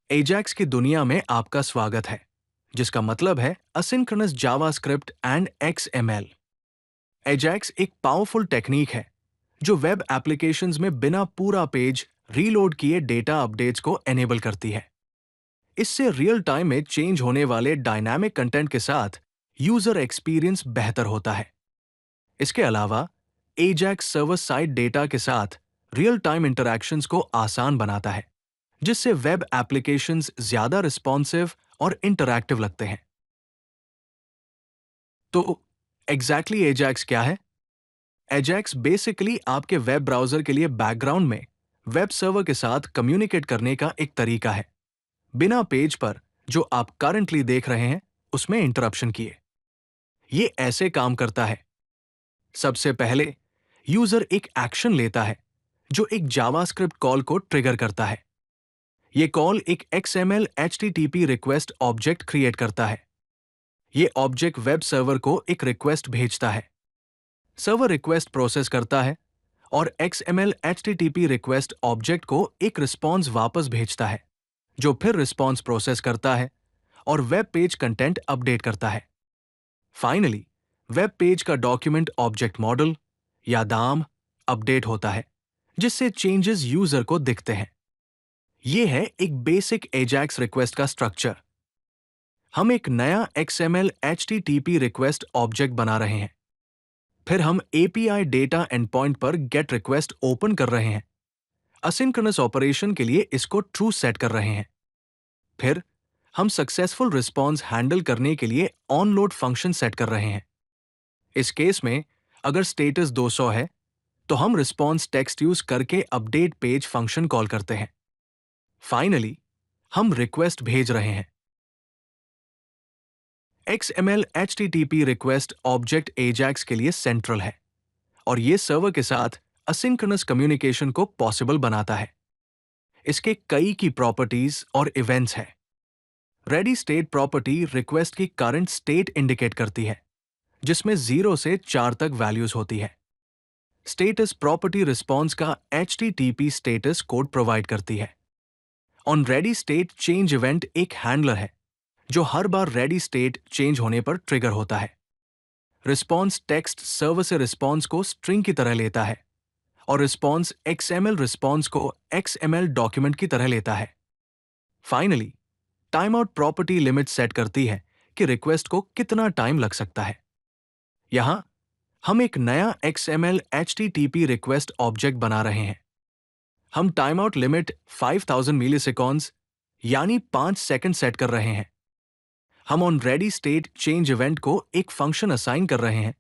Ajax की दुनिया में आपका स्वागत है, जिसका मतलब है asynchronous JavaScript and XML. Ajax एक पावरफुल टेक्निक है जो वेब एप्लीकेशंस में बिना पूरा पेज रीलोड किए डेटा अपडेट्स को एनेबल करती है। इससे रियल टाइम में चेंज होने वाले डायनामिक कंटेंट के साथ यूजर एक्सपीरियंस बेहतर होता है। इसके अलावा एजैक्स सर्वर साइड डेटा के साथ रियल टाइम इंटरैक्शंस को आसान बनाता है, जिससे वेब एप्लीकेशंस ज्यादा रिस्पॉन्सिव और इंटरैक्टिव लगते हैं। तो एग्जैक्टली एजैक्स क्या है? एजैक्स बेसिकली आपके वेब ब्राउजर के लिए बैकग्राउंड में वेब सर्वर के साथ कम्युनिकेट करने का एक तरीका है, बिना पेज पर जो आप करंटली देख रहे हैं उसमें इंटरप्शन किए। ये ऐसे काम करता है। सबसे पहले यूजर एक एक्शन लेता है जो एक जावास्क्रिप्ट कॉल को ट्रिगर करता है। ये कॉल एक XML HTTP request object create करता है। ये ऑब्जेक्ट वेब सर्वर को एक रिक्वेस्ट भेजता है। सर्वर रिक्वेस्ट प्रोसेस करता है और XML HTTP रिक्वेस्ट ऑब्जेक्ट को एक रिस्पॉन्स वापस भेजता है, जो फिर रिस्पॉन्स प्रोसेस करता है और वेब पेज कंटेंट अपडेट करता है। फाइनली, वेब पेज का डॉक्यूमेंट ऑब्जेक्ट मॉडल या दाम अपडेट होता है, जिससे चेंजेस यूजर को दिखते हैं। ये है एक बेसिक एजैक्स रिक्वेस्ट का स्ट्रक्चर। हम एक नया XML HTTP रिक्वेस्ट ऑब्जेक्ट बना रहे हैं। फिर हम API डेटा एंडपॉइंट पर गेट रिक्वेस्ट ओपन कर रहे हैं। असिंक्रोनस ऑपरेशन के लिए इसको ट्रू सेट कर रहे हैं। फिर हम सक्सेसफुल रिस्पॉन्स हैंडल करने के लिए ऑनलोड फंक्शन सेट कर रहे हैं। इस केस में अगर स्टेटस 200 है, तो हम रिस्पॉन्स टेक्स्ट यूज करके अपडेट पेज फंक्शन कॉल करते हैं। फाइनली, हम रिक्वेस्ट भेज रहे हैं। XML HTTP request object Ajax के लिए सेंट्रल है और ये सर्वर के साथ असिंक्रोनस कम्युनिकेशन को पॉसिबल बनाता है। इसके कई की प्रॉपर्टीज और इवेंट्स हैं। रेडी स्टेट प्रॉपर्टी रिक्वेस्ट की करंट स्टेट इंडिकेट करती है, जिसमें 0 से 4 तक वैल्यूज होती है। स्टेटस प्रॉपर्टी रिस्पॉन्स का HTTP स्टेटस कोड प्रोवाइड करती है। On ready state change event एक हैंडलर है जो हर बार रेडी स्टेट चेंज होने पर ट्रिगर होता है। रिस्पॉन्स टेक्स्ट सर्वर से रिस्पॉन्स को स्ट्रिंग की तरह लेता है और रिस्पॉन्स XML रिस्पॉन्स को XML डॉक्यूमेंट की तरह लेता है। Finally, time out property limit set करती है कि रिक्वेस्ट को कितना टाइम लग सकता है। यहां हम एक नया XML HTTP रिक्वेस्ट ऑब्जेक्ट बना रहे हैं। हम टाइम आउट लिमिट 5000 मिलीसेकंड्स यानी 5 सेकंड सेट कर रहे हैं। हम on ready state change event को एक फंक्शन असाइन कर रहे हैं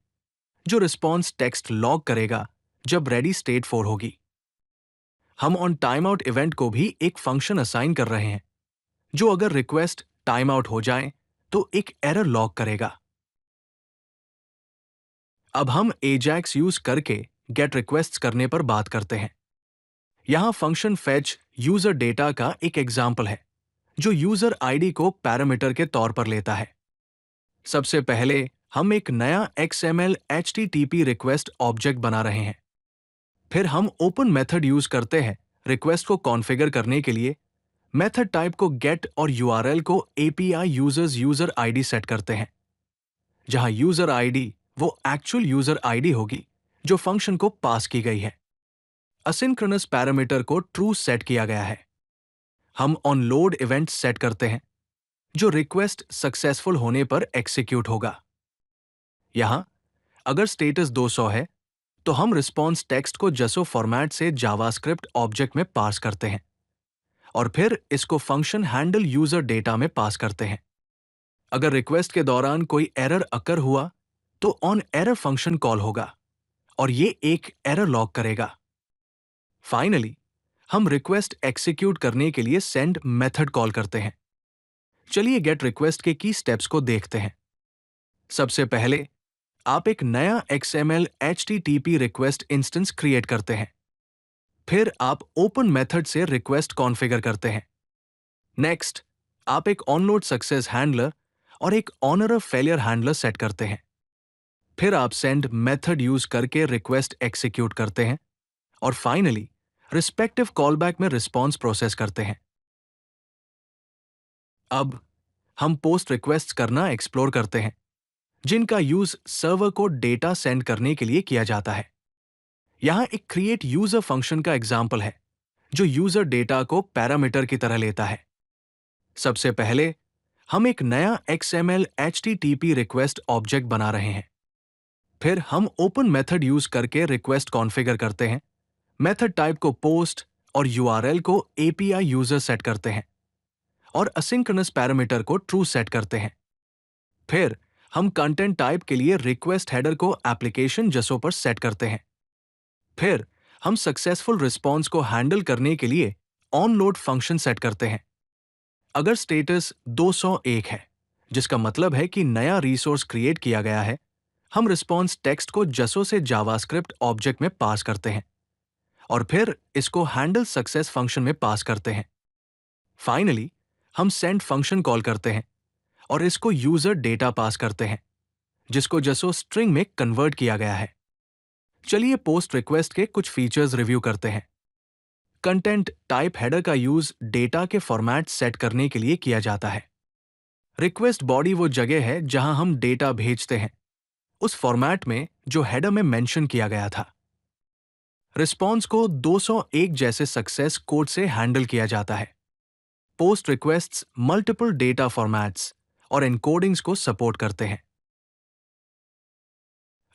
जो रिस्पॉन्स टेक्स्ट लॉग करेगा जब रेडी स्टेट 4 होगी। हम ऑन टाइम आउट इवेंट को भी एक फंक्शन असाइन कर रहे हैं जो अगर रिक्वेस्ट टाइम आउट हो जाए तो एक एरर लॉग करेगा। अब हम एजैक्स यूज करके गेट रिक्वेस्ट्स करने पर बात करते हैं। यहां फंक्शन फेच यूजर डेटा का एक एग्जाम्पल है जो यूजर आईडी को पैरामीटर के तौर पर लेता है। सबसे पहले हम एक नया XML HTTP रिक्वेस्ट ऑब्जेक्ट बना रहे हैं। फिर हम ओपन मेथड यूज करते हैं रिक्वेस्ट को कॉन्फ़िगर करने के लिए। मेथड टाइप को गेट और URL को API users user ID set करते हैं, जहां यूजर आईडी वो एक्चुअल यूजर आईडी होगी जो फंक्शन को पास की गई है। असिंक्रोनस पैरामीटर को ट्रू सेट किया गया है। हम ऑन लोड इवेंट सेट करते हैं जो रिक्वेस्ट सक्सेसफुल होने पर एग्जीक्यूट होगा। यहां अगर स्टेटस 200 है, तो हम रिस्पॉन्स टेक्स्ट को जसो फॉर्मेट से जावास्क्रिप्ट ऑब्जेक्ट में पास करते हैं और फिर इसको फंक्शन हैंडल यूजर डेटा में पास करते हैं। अगर रिक्वेस्ट के दौरान कोई एरर अकर हुआ, तो ऑन एरर फंक्शन कॉल होगा और ये एक एरर लॉग करेगा। फाइनली, हम रिक्वेस्ट एग्जीक्यूट करने के लिए सेंड मेथड कॉल करते हैं। चलिए गेट रिक्वेस्ट के की स्टेप्स को देखते हैं। सबसे पहले आप एक नया XML HTTP request instance create करते हैं। फिर आप ओपन मेथड से रिक्वेस्ट कॉन्फ़िगर करते हैं। नेक्स्ट, आप एक ऑनलोड सक्सेस हैंडलर और एक ऑनर फेलियर हैंडलर सेट करते हैं। फिर आप सेंड मेथड यूज करके रिक्वेस्ट एग्जीक्यूट करते हैं और फाइनली रिस्पेक्टिव कॉलबैक में रिस्पॉन्स प्रोसेस करते हैं। अब हम पोस्ट रिक्वेस्ट करना एक्सप्लोर करते हैं, जिनका यूज सर्वर को डेटा सेंड करने के लिए किया जाता है। यहां एक क्रिएट यूजर फंक्शन का एग्जाम्पल है, जो यूजर डेटा को पैरामीटर की तरह लेता है। सबसे पहले हम एक नया XML HTTP रिक्वेस्ट ऑब्जेक्ट बना रहे हैं। फिर हम ओपन मेथड यूज करके रिक्वेस्ट कॉन्फ़िगर करते हैं। मेथड टाइप को पोस्ट और URL को API यूजर सेट करते हैं और असिंक्रोनस पैरामीटर को ट्रू सेट करते हैं। फिर हम कंटेंट टाइप के लिए रिक्वेस्ट हेडर को एप्लीकेशन जसो पर सेट करते हैं। फिर हम सक्सेसफुल रिस्पॉन्स को हैंडल करने के लिए ऑनलोड फंक्शन सेट करते हैं। अगर स्टेटस 201 है, जिसका मतलब है कि नया रिसोर्स क्रिएट किया गया है, हम रिस्पॉन्स टेक्स्ट को जसो से जावास्क्रिप्ट ऑब्जेक्ट में पास करते हैं और फिर इसको हैंडल सक्सेस फंक्शन में पास करते हैं। फाइनली हम सेंड फंक्शन कॉल करते हैं और इसको यूजर डेटा पास करते हैं, जिसको जसो स्ट्रिंग में कन्वर्ट किया गया है। चलिए पोस्ट रिक्वेस्ट के कुछ फीचर्स रिव्यू करते हैं। कंटेंट टाइप हेडर का यूज डेटा के फॉर्मेट सेट करने के लिए किया जाता है। रिक्वेस्ट बॉडी वो जगह है जहां हम डेटा भेजते हैं, उस फॉर्मेट में जो हेडर में मेंशन किया गया था। रिस्पॉन्स को 201 जैसे सक्सेस कोड से हैंडल किया जाता है। Post requests multiple data formats और एनकोडिंग्स को सपोर्ट करते हैं।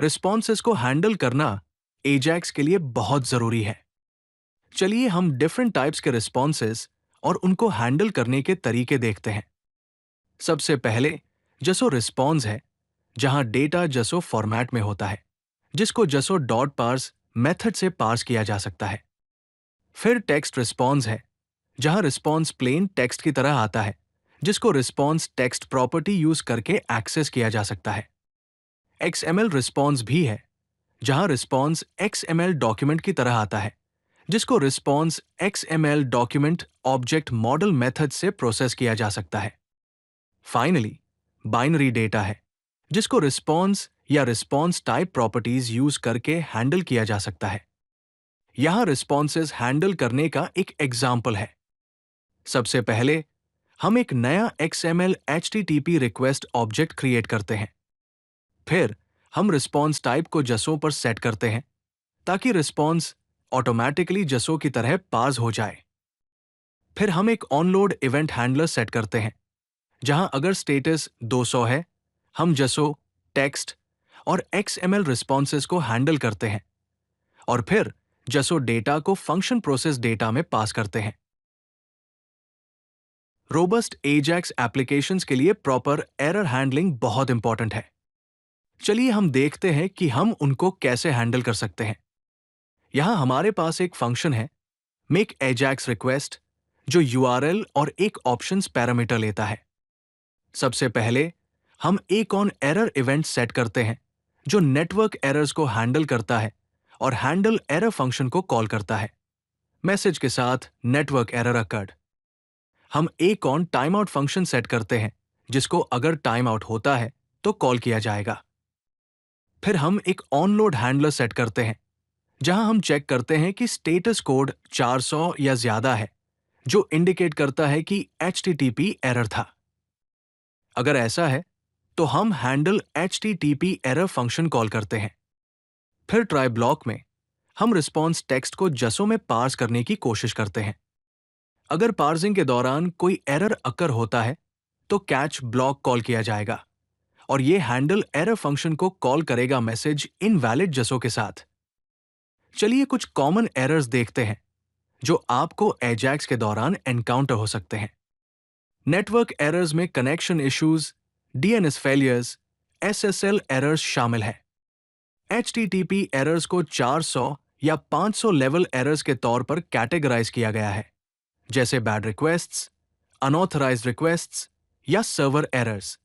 रिस्पॉन्सेस को हैंडल करना एजैक्स के लिए बहुत जरूरी है। चलिए हम डिफरेंट टाइप्स के रिस्पॉन्सेस और उनको हैंडल करने के तरीके देखते हैं। सबसे पहले जसो रिस्पॉन्स है, जहां डेटा जसो फॉर्मेट में होता है, जिसको जसो डॉट पार्स मेथड से पार्स किया जा सकता है। फिर टेक्स्ट रिस्पॉन्स है, जहां रिस्पॉन्स प्लेन टेक्स्ट की तरह आता है, जिसको रिस्पॉन्स टेक्स्ट प्रॉपर्टी यूज करके एक्सेस किया जा सकता है। XML रिस्पॉन्स भी है, जहां रिस्पॉन्स XML डॉक्यूमेंट की तरह आता है, जिसको response XML document object model method से प्रोसेस किया जा सकता है। फाइनली बाइनरी डेटा है, जिसको रिस्पॉन्स या रिस्पॉन्स टाइप प्रॉपर्टीज यूज करके हैंडल किया जा सकता है। यहां रिस्पॉन्सेस हैंडल करने का एक एग्जाम्पल है। सबसे पहले हम एक नया XML HTTP request object create करते हैं। फिर हम रिस्पॉन्स टाइप को जसों पर सेट करते हैं, ताकि रिस्पॉन्स ऑटोमेटिकली जसों की तरह पास हो जाए। फिर हम एक ऑनलोड इवेंट हैंडलर सेट करते हैं, जहां अगर स्टेटस 200 है, हम जसो, टेक्स्ट और XML रिस्पॉन्सेस को हैंडल करते हैं और फिर जसो डेटा को फंक्शन प्रोसेस डेटा में पास करते हैं। रोबस्ट एजैक्स एप्लीकेशंस के लिए प्रॉपर एरर हैंडलिंग बहुत इंपॉर्टेंट है। चलिए हम देखते हैं कि हम उनको कैसे हैंडल कर सकते हैं। यहां हमारे पास एक फंक्शन है, मेक एजैक्स रिक्वेस्ट, जो URL और एक ऑप्शंस पैरामीटर लेता है। सबसे पहले हम एक ऑन एरर इवेंट सेट करते हैं, जो नेटवर्क एरर्स को हैंडल करता है और हैंडल एरर फंक्शन को कॉल करता है, मैसेज के साथ नेटवर्क एरर अकर्ड। हम एक on time out function set करते हैं, जिसको अगर टाइम आउट होता है तो कॉल किया जाएगा। फिर हम एक ऑनलोड हैंडलर सेट करते हैं, जहां हम चेक करते हैं कि स्टेटस कोड 400 या ज्यादा है, जो इंडिकेट करता है कि HTTP एरर था। अगर ऐसा है तो हम handle HTTP error function call करते हैं। फिर ट्राई ब्लॉक में हम रिस्पॉन्स टेक्स्ट को जसों में पार्स करने की कोशिश करते हैं। अगर पार्सिंग के दौरान कोई एरर अकर होता है तो कैच ब्लॉक कॉल किया जाएगा और ये हैंडल एरर फंक्शन को कॉल करेगा मैसेज इनवैलिड जसों के साथ। चलिए कुछ कॉमन एरर्स देखते हैं जो आपको एजैक्स के दौरान एनकाउंटर हो सकते हैं। नेटवर्क एरर्स में connection issues, DNS failures, SSL errors शामिल है। HTTP एरर्स को 400 या 500 लेवल एरर्स के तौर पर कैटेगराइज किया गया है, जैसे बैड रिक्वेस्ट्स, अनऑथराइज्ड रिक्वेस्ट्स या server errors.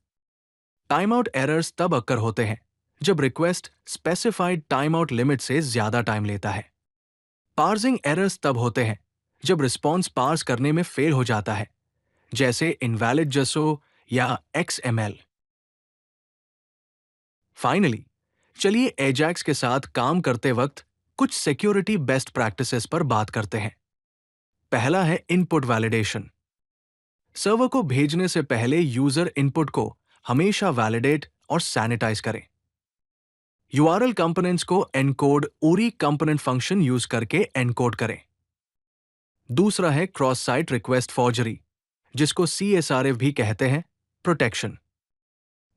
Time out errors तब अक्कर होते हैं जब request specified time out limit से ज्यादा टाइम लेता है। पार्सिंग एरर्स तब होते हैं जब रिस्पॉन्स पार्स करने में फेल हो जाता है, जैसे इनवैलिड जसो या XML। फाइनली चलिए एजैक्स के साथ काम करते वक्त कुछ सिक्योरिटी बेस्ट प्रैक्टिसेस पर बात करते हैं। पहला है इनपुट वैलिडेशन। सर्वर को भेजने से पहले यूजर इनपुट को हमेशा वैलिडेट और सैनिटाइज करें। URL कंपोनेंट्स को encode URI component function use करके एनकोड करें। दूसरा है क्रॉस साइट रिक्वेस्ट फॉर्जरी, जिसको CSRF भी कहते हैं, प्रोटेक्शन।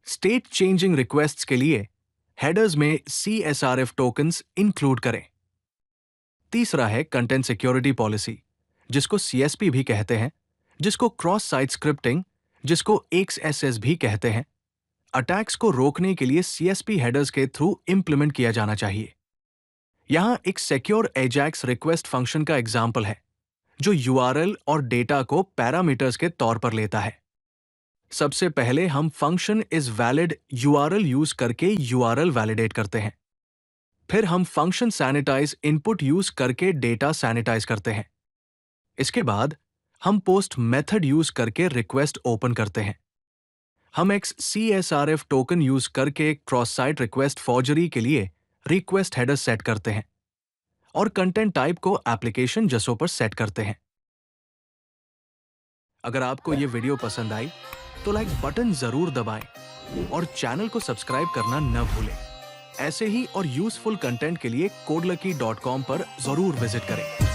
स्टेट चेंजिंग रिक्वेस्ट्स के लिए हेडर्स में CSRF टोकन्स इंक्लूड करें। तीसरा है कंटेंट सिक्योरिटी पॉलिसी, जिसको CSP भी कहते हैं, जिसको क्रॉस साइट स्क्रिप्टिंग, जिसको XSS भी कहते हैं, अटैक्स को रोकने के लिए CSP हेडर्स के थ्रू इंप्लीमेंट किया जाना चाहिए। यहां एक सिक्योर एजैक्स रिक्वेस्ट फंक्शन का एग्जाम्पल है, जो URL और डेटा को पैरामीटर्स के तौर पर लेता है। सबसे पहले हम function is valid URL use करके URL वैलिडेट करते हैं। फिर हम फंक्शन सैनिटाइज इनपुट यूज करके डेटा सैनिटाइज करते हैं। इसके बाद हम पोस्ट मेथड यूज करके रिक्वेस्ट ओपन करते हैं। हम CSRF टोकन यूज करके क्रॉस साइट रिक्वेस्ट फॉर्जरी के लिए रिक्वेस्ट हेडर सेट करते हैं और कंटेंट टाइप को एप्लीकेशन जसों पर सेट करते हैं। अगर आपको ये वीडियो पसंद आई तो लाइक बटन जरूर दबाएं और चैनल को सब्सक्राइब करना न भूलें। ऐसे ही और यूजफुल कंटेंट के लिए codelucky.com पर जरूर विजिट करें।